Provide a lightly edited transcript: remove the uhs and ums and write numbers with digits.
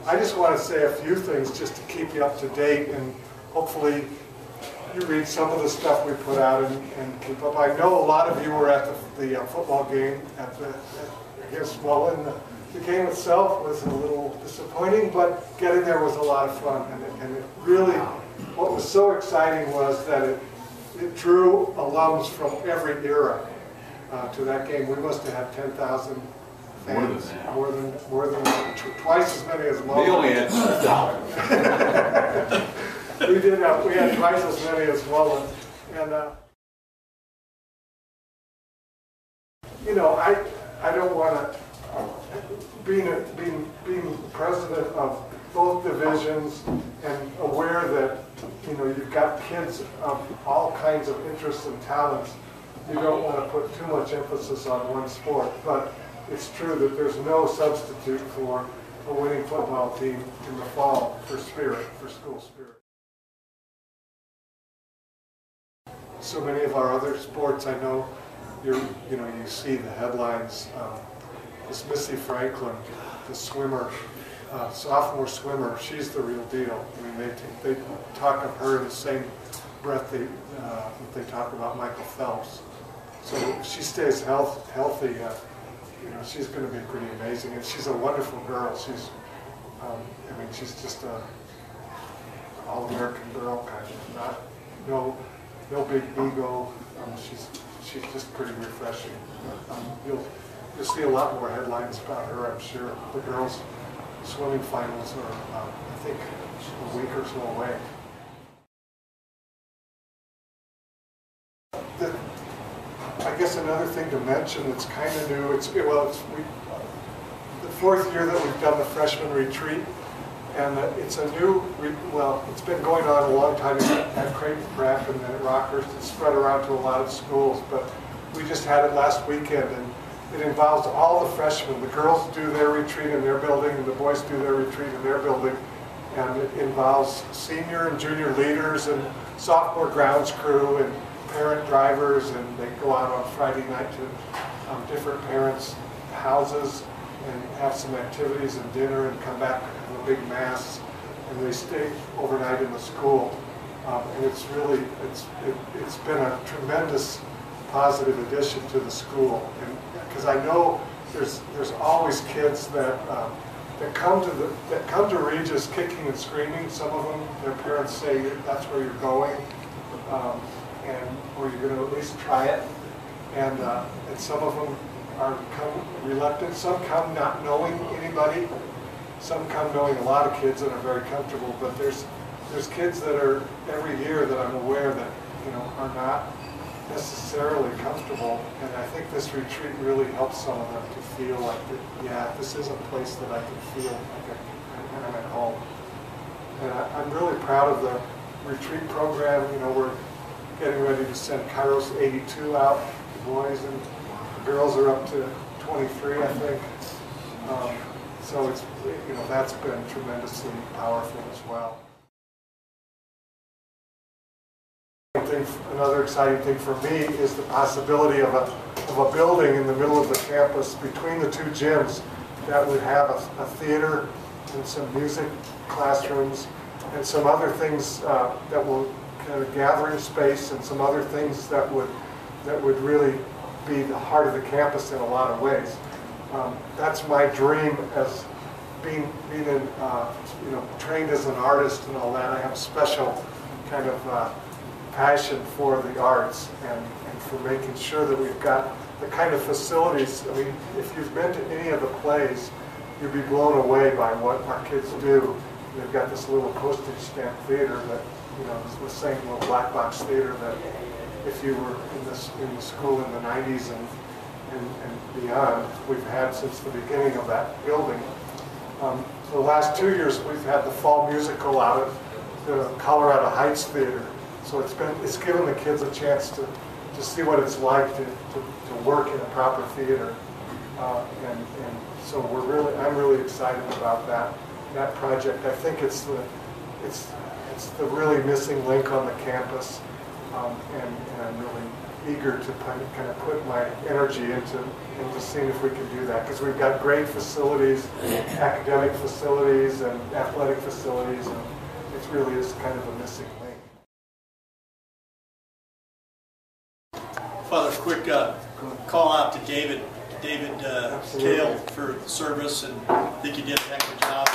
I just want to say a few things just to keep you up to date, and hopefully you read some of the stuff we put out and keep up. I know a lot of you were at the football game against Mullen. The game itself was a little disappointing, but getting there was a lot of fun. And it really, what was so exciting was that it drew alums from every era to that game. We must have had 10,000 fans, more than twice as many as Mullen. We only had 2,000. We had twice as many as Mullen. And you know, I don't want to, being president of both divisions and aware that, you know, you've got kids of all kinds of interests and talents, you don't want to put too much emphasis on one sport, but it's true that there's no substitute for a winning football team in the fall for spirit, for school spirit. So many of our other sports, I know, you see the headlines. This Missy Franklin, the swimmer, sophomore swimmer, she's the real deal. I mean, they talk of her in the same breath that they talk about Michael Phelps. So if she stays healthy, you know, she's going to be pretty amazing. And she's a wonderful girl. She's, I mean, she's just a all-American girl kind of. No big ego. She's just pretty refreshing. You'll see a lot more headlines about her, I'm sure. The girls' swimming finals are, I think, a week or so away. I guess another thing to mention that's kind of new. The fourth year that we've done the Freshman Retreat, and it's a new. It's been going on a long time at Creighton Prep and at Rockhurst. It's spread around to a lot of schools, but we just had it last weekend, and it involves all the freshmen. The girls do their retreat in their building, and the boys do their retreat in their building. And it involves senior and junior leaders and sophomore grounds crew and parent drivers, and they go out on Friday night to different parents' houses and have some activities and dinner and come back to a big mass, and they stay overnight in the school. And it's been a tremendous positive addition to the school, and because I know there's always kids that come to Regis kicking and screaming. Some of them, their parents say that's where you're going, or you're going to at least try it, and some of them come reluctant. Some come not knowing anybody. Some come knowing a lot of kids and are very comfortable. But there's kids that are every year that I'm aware that are not necessarily comfortable, and I think this retreat really helps some of them to feel like that, yeah, this is a place that I can feel like I'm at home. And I'm really proud of the retreat program. We're getting ready to send Kairos 82 out, the boys, and the girls are up to 23, I think. So it's, that's been tremendously powerful as well. Another exciting thing for me is the possibility of a building in the middle of the campus between the two gyms that would have a theater and some music classrooms and some other things that will kind of gathering space and some other things that would really be the heart of the campus in a lot of ways. That's my dream as being in, trained as an artist and all that. I have a special kind of passion for the arts and for making sure that we've got the kind of facilities. I mean, if you've been to any of the plays, you'd be blown away by what our kids do. They've got this little postage stamp theater that, it's the same little black box theater that if you were in the school in the 90s and beyond, we've had since the beginning of that building. For the last 2 years, we've had the fall musical out at the Colorado Heights Theater. So it's given the kids a chance to see what it's like to work in a proper theater, and so I'm really excited about that project. I think it's the really missing link on the campus, and I'm really eager to kind of put my energy into seeing if we can do that, because we've got great facilities, academic facilities and athletic facilities, and it really is kind of a missing link. Father, quick call out to David Kail for the service, and I think you did a heck of a job.